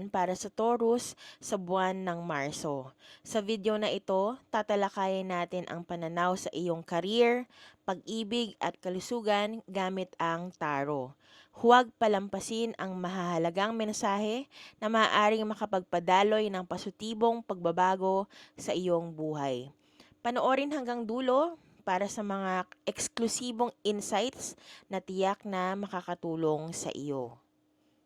para sa Taurus sa buwan ng Marso. Sa video na ito, tatalakayin natin ang pananaw sa iyong career, pag-ibig at kalusugan gamit ang tarot. Huwag palampasin ang mahahalagang mensahe na maaaring makapagpadaloy ng positibong pagbabago sa iyong buhay. Panoorin hanggang dulo para sa mga eksklusibong insights na tiyak na makakatulong sa iyo.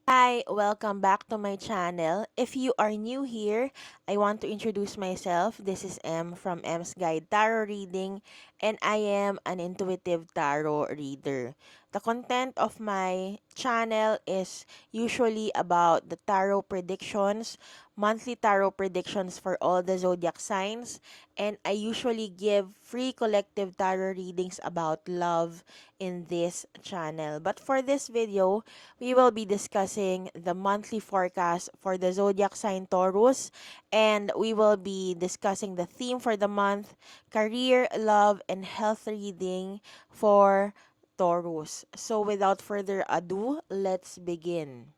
Hi, welcome back to my channel. If you are new here, I want to introduce myself. This is M from M's Guide Tarot Reading, and I am an intuitive tarot reader. The content of my channel is usually about the tarot predictions, monthly tarot predictions for all the zodiac signs, and I usually give free collective tarot readings about love in this channel. But for this video, we will be discussing the monthly forecast for the zodiac sign Taurus, and we will be discussing the theme for the month, career, love, and health reading for Taurus. So without further ado, let's begin.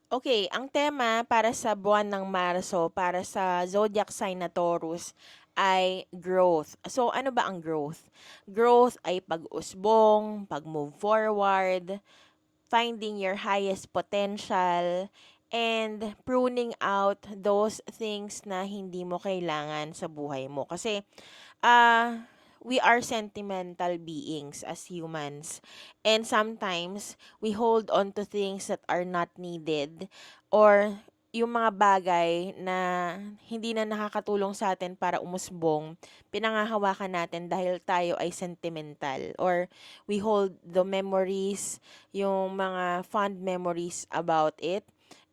Okay, ang tema para sa buwan ng Marso, para sa zodiac sign na Taurus, ay growth. So, ano ba ang growth? Growth ay pag-usbong, pag-move forward, finding your highest potential, and pruning out those things na hindi mo kailangan sa buhay mo. Kasi, we are sentimental beings as humans. And sometimes, we hold on to things that are not needed, or yung mga bagay na hindi na nakakatulong sa atin para umusbong, pinangahawakan natin dahil tayo ay sentimental, or we hold the memories, yung mga fond memories about it,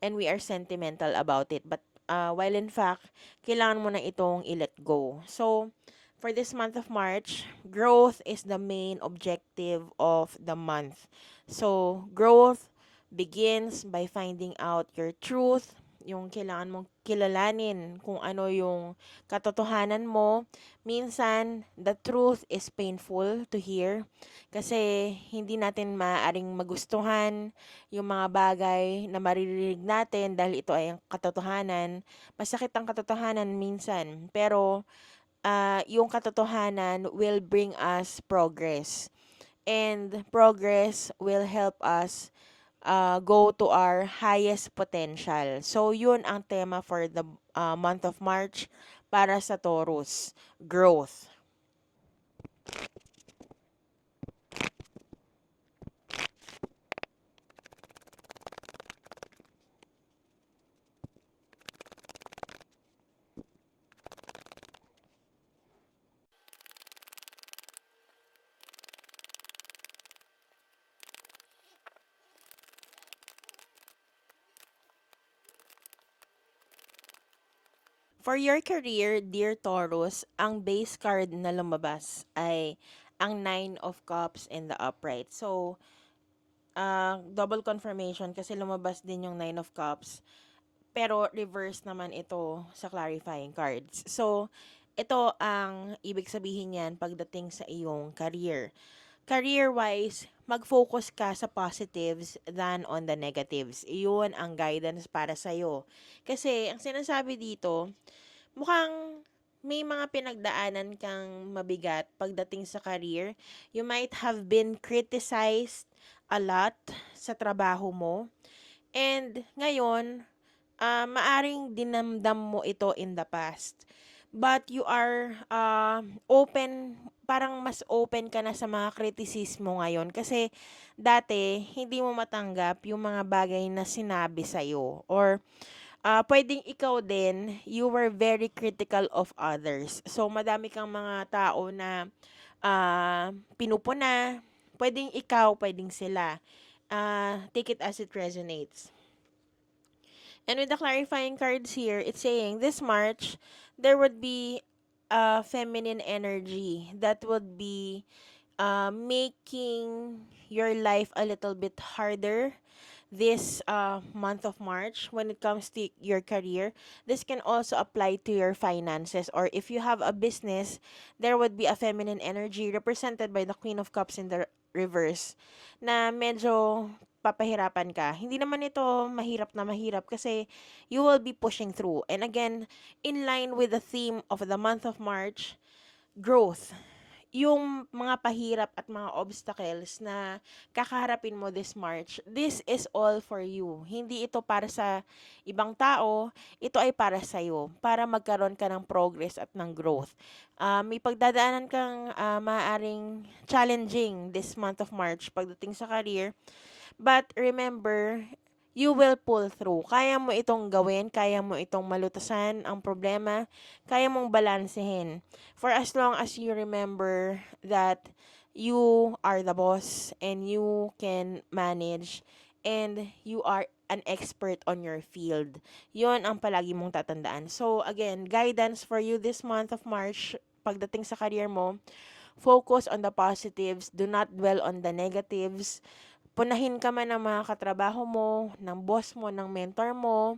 and we are sentimental about it. But while in fact, kailangan mo na itong i-let go. So, for this month of March, growth is the main objective of the month. So, growth begins by finding out your truth, yung kailangan mong kilalanin kung ano yung katotohanan mo. Minsan, the truth is painful to hear kasi hindi natin maaaring magustuhan yung mga bagay na maririnig natin dahil ito ay ang katotohanan. Masakit ang katotohanan minsan, pero yung katotohanan will bring us progress. And progress will help us go to our highest potential. So, yun ang tema for the month of March para sa Taurus, growth. For your career, dear Taurus, ang base card na lumabas ay ang Nine of Cups in the upright. So, double confirmation kasi lumabas din yung Nine of Cups. Pero reverse naman ito sa clarifying cards. So, ito ang ibig sabihin niyan pagdating sa iyong career. Career-wise, mag-focus ka sa positives than on the negatives. Iyon ang guidance para sa'yo. Kasi, ang sinasabi dito, mukhang may mga pinagdaanan kang mabigat pagdating sa career. You might have been criticized a lot sa trabaho mo. And ngayon, maaring dinamdam mo ito in the past. But you are open, parang mas open ka na sa mga kritisismo ngayon. Kasi dati, hindi mo matanggap yung mga bagay na sinabi sa'yo. Or pwedeng ikaw din, you were very critical of others. So, madami kang mga tao na pinupuna. Pwedeng ikaw, pwedeng sila. Take it as it resonates. And with the clarifying cards here, it's saying this March, there would be a feminine energy that would be making your life a little bit harder this month of March when it comes to your career. This can also apply to your finances, or if you have a business, there would be a feminine energy represented by the Queen of Cups in the reverse na medyo papahirapan ka. Hindi naman ito mahirap kasi you will be pushing through. And again, in line with the theme of the month of March, growth, yung mga pahirap at mga obstacles na kakaharapin mo this March, this is all for you. Hindi ito para sa ibang tao, ito ay para sa'yo, para magkaroon ka ng progress at ng growth. May pagdadaanan kang maaaring challenging this month of March pagdating sa career, but remember, you will pull through. Kaya mo itong gawin, kaya mo itong malutasan ang problema, kaya mong balansehin. For as long as you remember that you are the boss and you can manage and you are an expert on your field. Yon ang palagi mong tatandaan. So again, guidance for you this month of March, pagdating sa career mo, focus on the positives, do not dwell on the negatives. Punahin ka man ng mga katrabaho mo, ng boss mo, ng mentor mo,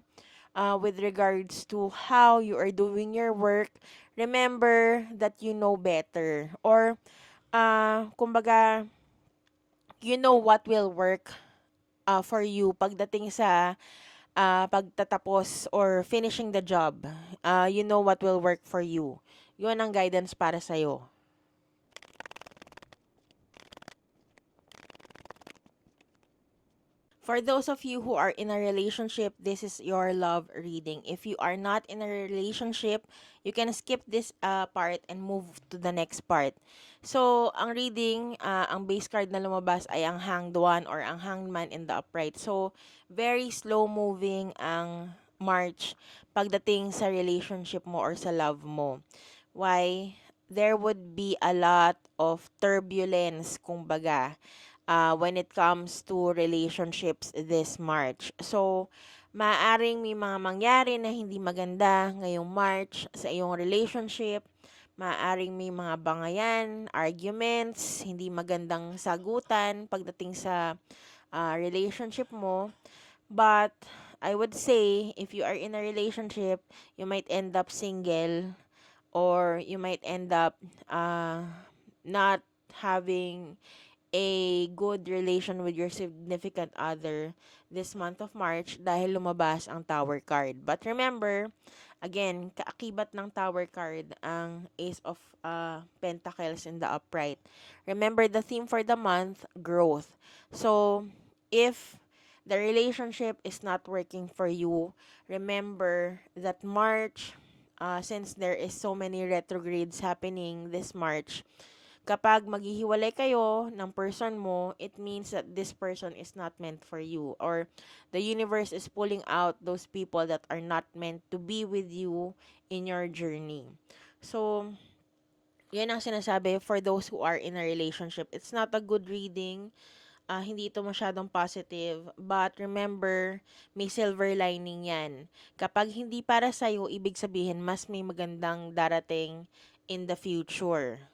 with regards to how you are doing your work. Remember that you know better. Or, kumbaga, you know what will work for you pagdating sa pagtatapos or finishing the job. You know what will work for you. Yun ang guidance para sa'yo. For those of you who are in a relationship, this is your love reading. If you are not in a relationship, you can skip this part and move to the next part. So, ang reading, ang base card na lumabas ay ang Hanged One or ang Hanged Man in the Upright. So, very slow moving ang March pagdating sa relationship mo or sa love mo. Why? There would be a lot of turbulence, kumbaga, when it comes to relationships this March. So, maaring may mga mangyari na hindi maganda ngayong March sa iyong relationship. Maaring may mga bangayan, arguments, hindi magandang sagutan pagdating sa relationship mo. But I would say, if you are in a relationship, you might end up single or you might end up not having a good relation with your significant other this month of March dahil lumabas ang Tower card. But remember, again, kaakibat ng Tower card ang Ace of Pentacles in the upright. Remember the theme for the month, growth. So, if the relationship is not working for you, remember that March, since there is so many retrogrades happening this March, kapag maghihiwalay kayo ng person mo, it means that this person is not meant for you, or the universe is pulling out those people that are not meant to be with you in your journey. So, yan ang sinasabi for those who are in a relationship. It's not a good reading. Hindi ito masyadong positive. But remember, may silver lining yan. Kapag hindi para sa'yo, ibig sabihin, mas may magandang darating in the future.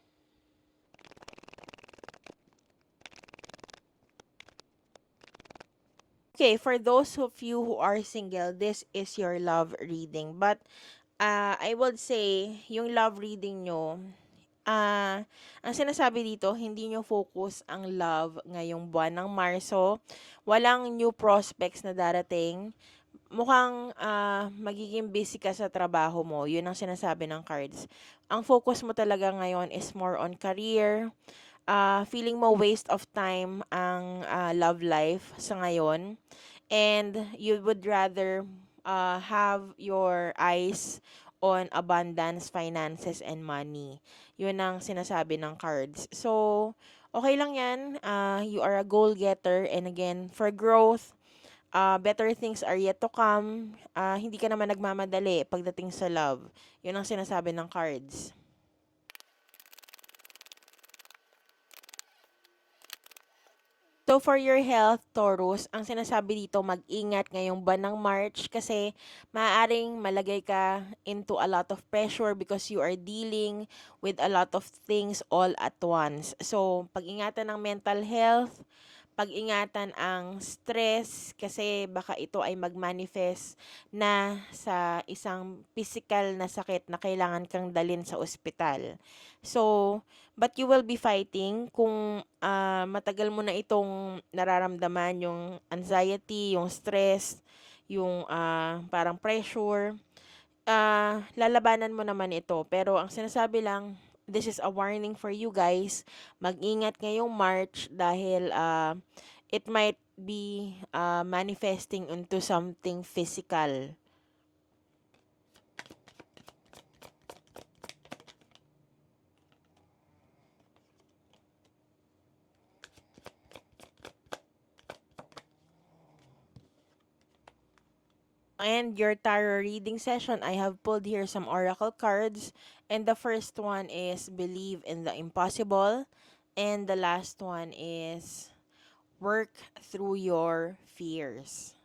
Okay, for those of you who are single, this is your love reading. But I would say, yung love reading nyo, ang sinasabi dito, hindi nyo focus ang love ngayong buwan ng Marso. Walang new prospects na darating. Mukhang magiging busy ka sa trabaho mo. Yun ang sinasabi ng cards. Ang focus mo talaga ngayon is more on career. Feeling mo waste of time ang love life sa ngayon, and you would rather have your eyes on abundance, finances, and money. Yun ang sinasabi ng cards. So, okay lang yan. You are a goal-getter, and again, for growth, better things are yet to come. Hindi ka naman nagmamadali pagdating sa love. Yun ang sinasabi ng cards. So for your health, Taurus, ang sinasabi dito, mag-ingat ngayong buwan ng March kasi maaaring malagay ka into a lot of pressure because you are dealing with a lot of things all at once. So, pag-ingatan ng mental health, pag-ingatan ang stress kasi baka ito ay mag-manifest na sa isang physical na sakit na kailangan kang dalhin sa ospital. So, but you will be fighting kung matagal mo na itong nararamdaman, yung anxiety, yung stress, yung parang pressure, lalabanan mo naman ito. Pero ang sinasabi lang, this is a warning for you guys. Mag-ingat ngayong March dahil it might be manifesting into something physical. And your tarot reading session, I have pulled here some oracle cards. And the first one is believe in the impossible. And the last one is work through your fears.